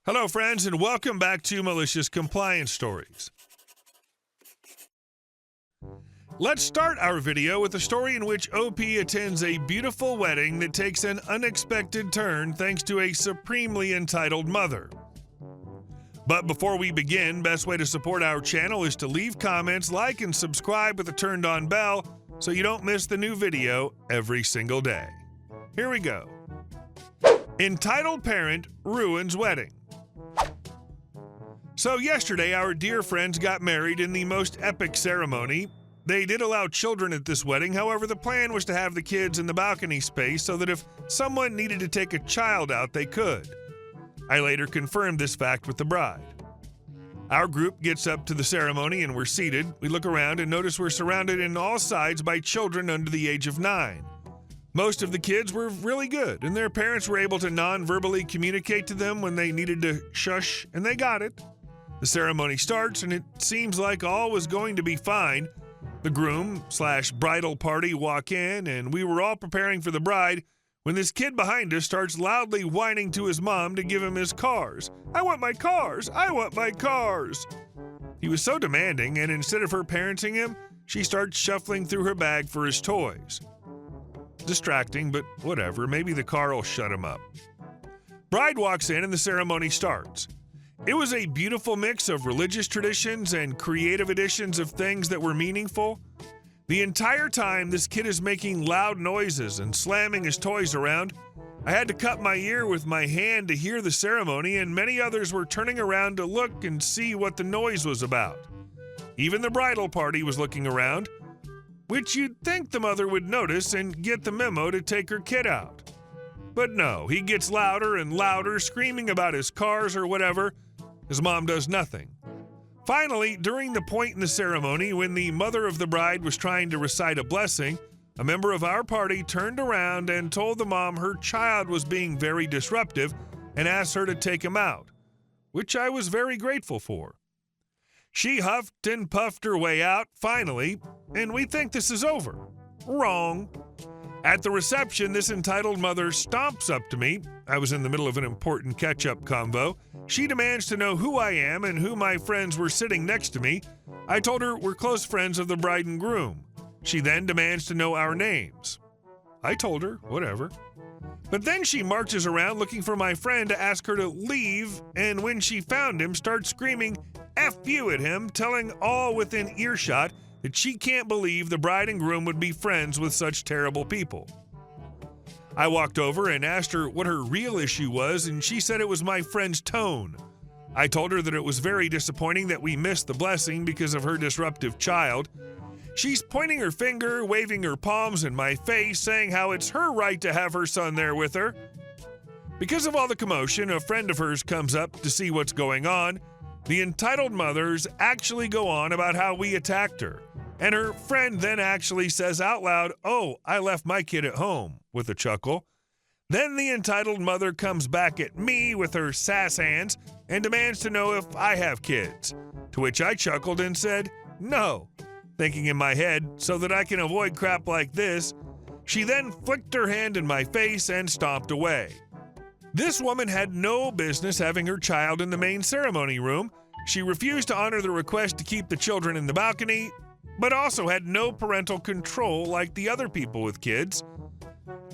Hello, friends, and welcome back to Malicious Compliance Stories. Let's start our video with a story in which OP attends a beautiful wedding that takes an unexpected turn thanks to a supremely entitled mother. But before we begin, best way to support our channel is to leave comments, like, and subscribe with a turned-on bell so you don't miss the new video every single day. Here we go. Entitled parent ruins wedding. So yesterday, our dear friends got married in the most epic ceremony. They did allow children at this wedding, however, the plan was to have the kids in the balcony space so that if someone needed to take a child out, they could. I later confirmed this fact with the bride. Our group gets up to the ceremony and we're seated. We look around and notice we're surrounded on all sides by children under the age of 9. Most of the kids were really good, and their parents were able to non-verbally communicate to them when they needed to shush, and they got it. The ceremony starts, and it seems like all was going to be fine. The groom/bridal party walk in, and we were all preparing for the bride when this kid behind us starts loudly whining to his mom to give him his cars. "I want my cars! I want my cars!" He was so demanding, and instead of her parenting him, she starts shuffling through her bag for his toys. Distracting, but whatever, maybe the car will shut him up. Bride walks in and the ceremony starts. It was a beautiful mix of religious traditions and creative additions of things that were meaningful. The entire time, this kid is making loud noises and slamming his toys around. I had to cut my ear with my hand to hear the ceremony, and many others were turning around to look and see what the noise was about. Even the bridal party was looking around, which you'd think the mother would notice and get the memo to take her kid out. But no, he gets louder and louder, screaming about his cars or whatever. His mom does nothing. Finally, during the point in the ceremony when the mother of the bride was trying to recite a blessing, a member of our party turned around and told the mom her child was being very disruptive and asked her to take him out, which I was very grateful for. She huffed and puffed her way out, finally, and we think this is over. Wrong. At the reception, this entitled mother stomps up to me. I was in the middle of an important catch-up convo. She demands to know who I am and who my friends were sitting next to me. I told her we're close friends of the bride and groom. She then demands to know our names. I told her, whatever. But then she marches around looking for my friend to ask her to leave, and when she found him, starts screaming "F you" at him, telling all within earshot that she can't believe the bride and groom would be friends with such terrible people. I walked over and asked her what her real issue was, and she said it was my friend's tone. I told her that it was very disappointing that we missed the blessing because of her disruptive child. She's pointing her finger, waving her palms in my face, saying how it's her right to have her son there with her. Because of all the commotion, a friend of hers comes up to see what's going on. The entitled mothers actually go on about how we attacked her, and her friend then actually says out loud, "Oh, I left my kid at home," with a chuckle. Then the entitled mother comes back at me with her sass hands and demands to know if I have kids, to which I chuckled and said, "No," thinking in my head, so that I can avoid crap like this. She then flicked her hand in my face and stomped away. This woman had no business having her child in the main ceremony room. She refused to honor the request to keep the children in the balcony, but also had no parental control like the other people with kids.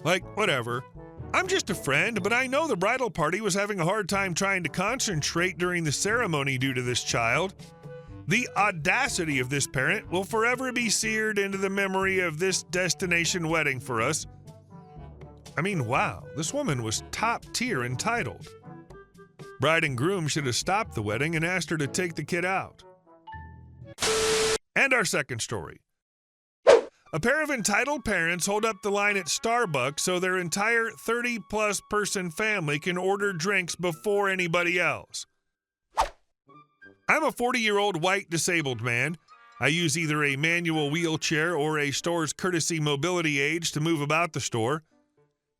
Like, whatever. I'm just a friend, but I know the bridal party was having a hard time trying to concentrate during the ceremony due to this child. The audacity of this parent will forever be seared into the memory of this destination wedding for us. I mean, wow, this woman was top tier entitled. Bride and groom should have stopped the wedding and asked her to take the kid out. And our second story. A pair of entitled parents hold up the line at Starbucks so their entire 30-plus person family can order drinks before anybody else. I'm a 40-year-old white disabled man. I use either a manual wheelchair or a store's courtesy mobility aids to move about the store.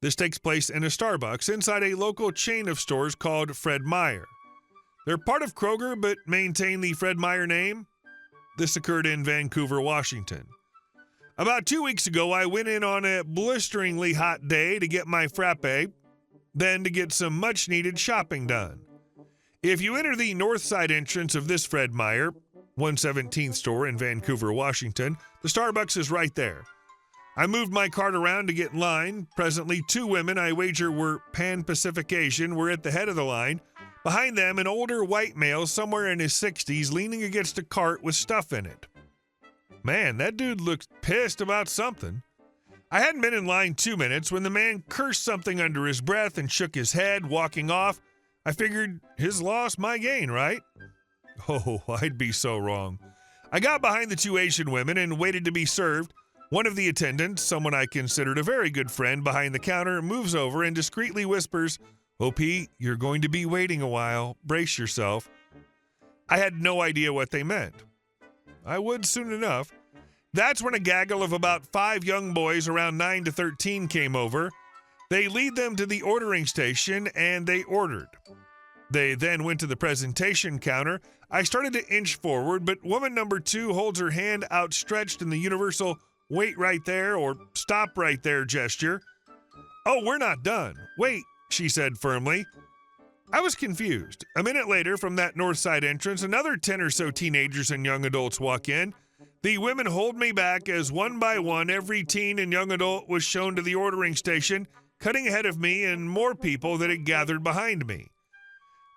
This takes place in a Starbucks inside a local chain of stores called Fred Meyer. They're part of Kroger but maintain the Fred Meyer name. This occurred in Vancouver, Washington. About 2 weeks ago, I went in on a blisteringly hot day to get my frappe, then to get some much-needed shopping done. If you enter the north side entrance of this Fred Meyer, 117th store in Vancouver, Washington, the Starbucks is right there. I moved my cart around to get in line. Presently, 2 women, I wager were Pan-Pacific Asian, were at the head of the line. Behind them, an older white male somewhere in his 60s leaning against a cart with stuff in it. Man, that dude looked pissed about something. I hadn't been in line 2 minutes when the man cursed something under his breath and shook his head, walking off. I figured his loss, my gain, right? Oh, I'd be so wrong. I got behind the 2 Asian women and waited to be served. One of the attendants, someone I considered a very good friend behind the counter, moves over and discreetly whispers, "OP, you're going to be waiting a while. Brace yourself." I had no idea what they meant. I would soon enough. That's when a gaggle of about 5 young boys around 9 to 13 came over. They lead them to the ordering station and they ordered. They then went to the presentation counter. I started to inch forward, but woman number 2 holds her hand outstretched in the universal "wait right there" or "stop right there" gesture. "Oh, we're not done. Wait," she said firmly. I was confused. A minute later, from that north side entrance, another 10 or so teenagers and young adults walk in. The women hold me back as one by one every teen and young adult was shown to the ordering station, cutting ahead of me and more people that had gathered behind me.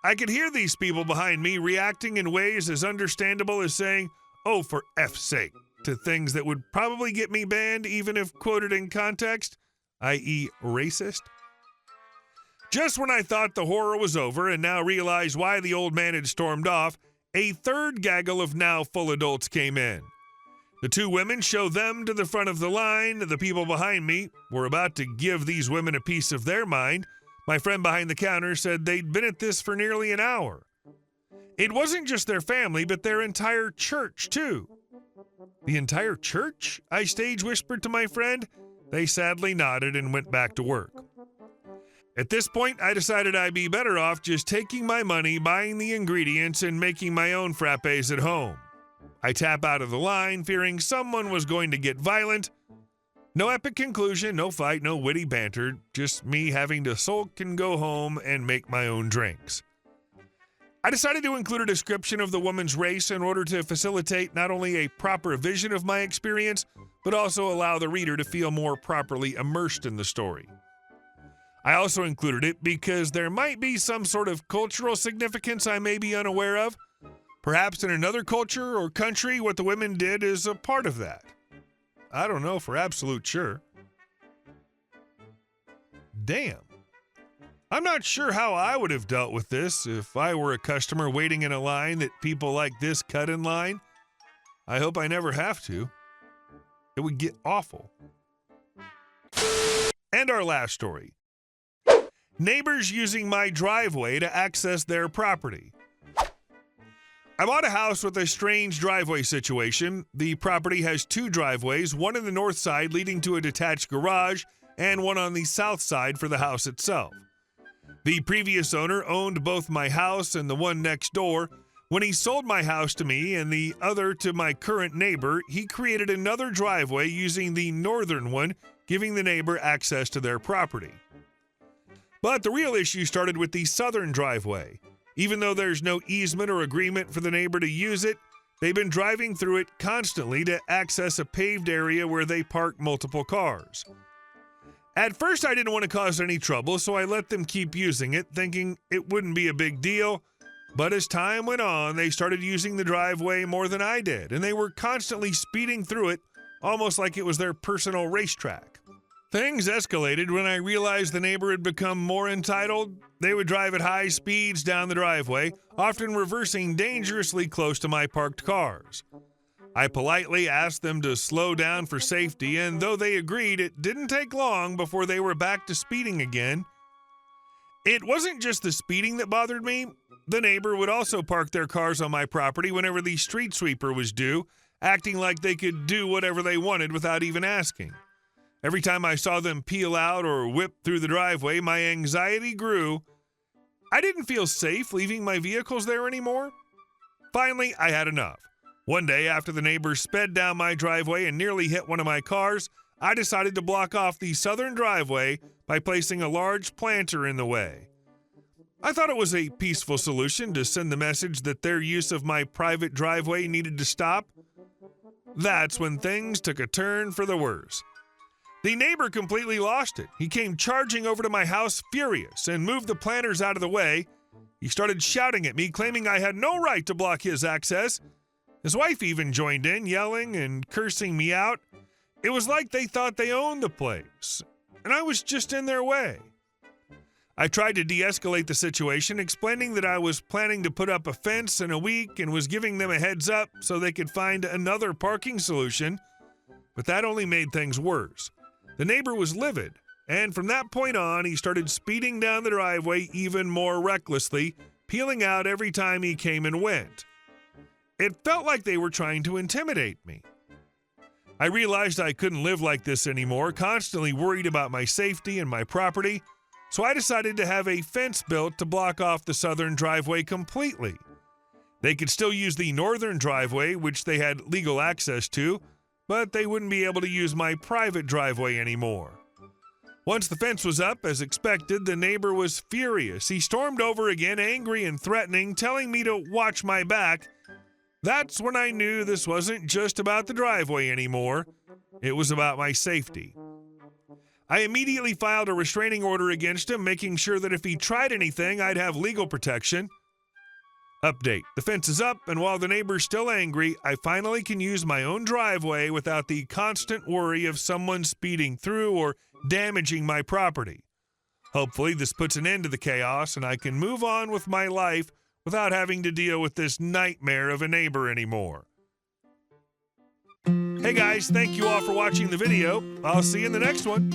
I could hear these people behind me reacting in ways as understandable as saying, "Oh, for F's sake," to things that would probably get me banned even if quoted in context, i.e. racist. Just when I thought the horror was over and now realized why the old man had stormed off, a third gaggle of now full adults came in. The 2 women showed them to the front of the line. The people behind me were about to give these women a piece of their mind. My friend behind the counter said they'd been at this for nearly an hour. It wasn't just their family, but their entire church, too. "The entire church?" I stage whispered to my friend. They sadly nodded and went back to work. At this point, I decided I'd be better off just taking my money, buying the ingredients, and making my own frappes at home. I tap out of the line, fearing someone was going to get violent. No epic conclusion, no fight, no witty banter, just me having to sulk and go home and make my own drinks. I decided to include a description of the woman's race in order to facilitate not only a proper vision of my experience, but also allow the reader to feel more properly immersed in the story. I also included it because there might be some sort of cultural significance I may be unaware of. Perhaps in another culture or country, what the women did is a part of that. I don't know for absolute sure. Damn. I'm not sure how I would have dealt with this if I were a customer waiting in a line that people like this cut in line. I hope I never have to. It would get awful. And our last story. Neighbors using my driveway to access their property. I bought a house with a strange driveway situation. The property has 2 driveways, one in the north side leading to a detached garage, and one on the south side for the house itself. The previous owner owned both my house and the one next door. When he sold my house to me and the other to my current neighbor, he created another driveway using the northern one, giving the neighbor access to their property. But the real issue started with the southern driveway. Even though there's no easement or agreement for the neighbor to use it, they've been driving through it constantly to access a paved area where they park multiple cars. At first, I didn't want to cause any trouble, so I let them keep using it, thinking it wouldn't be a big deal. But as time went on, they started using the driveway more than I did, and they were constantly speeding through it, almost like it was their personal racetrack. Things escalated when I realized the neighbor had become more entitled. They would drive at high speeds down the driveway, often reversing dangerously close to my parked cars. I politely asked them to slow down for safety, and though they agreed, it didn't take long before they were back to speeding again. It wasn't just the speeding that bothered me. The neighbor would also park their cars on my property whenever the street sweeper was due, acting like they could do whatever they wanted without even asking. Every time I saw them peel out or whip through the driveway, my anxiety grew. I didn't feel safe leaving my vehicles there anymore. Finally, I had enough. One day, after the neighbors sped down my driveway and nearly hit one of my cars, I decided to block off the southern driveway by placing a large planter in the way. I thought it was a peaceful solution to send the message that their use of my private driveway needed to stop. That's when things took a turn for the worse. The neighbor completely lost it. He came charging over to my house furious and moved the planters out of the way. He started shouting at me, claiming I had no right to block his access. His wife even joined in, yelling and cursing me out. It was like they thought they owned the place, and I was just in their way. I tried to de-escalate the situation, explaining that I was planning to put up a fence in a week and was giving them a heads up so they could find another parking solution, but that only made things worse. The neighbor was livid, and from that point on, he started speeding down the driveway even more recklessly, peeling out every time he came and went. It felt like they were trying to intimidate me. I realized I couldn't live like this anymore, constantly worried about my safety and my property, so I decided to have a fence built to block off the southern driveway completely. They could still use the northern driveway, which they had legal access to, but they wouldn't be able to use my private driveway anymore. Once the fence was up, as expected, the neighbor was furious. He stormed over again, angry and threatening, telling me to watch my back. That's when I knew this wasn't just about the driveway anymore. It was about my safety. I immediately filed a restraining order against him, making sure that if he tried anything, I'd have legal protection. Update: the fence is up, and while the neighbor's still angry, I finally can use my own driveway without the constant worry of someone speeding through or damaging my property. Hopefully, this puts an end to the chaos, and I can move on with my life without having to deal with this nightmare of a neighbor anymore. Hey guys, thank you all for watching the video. I'll see you in the next one.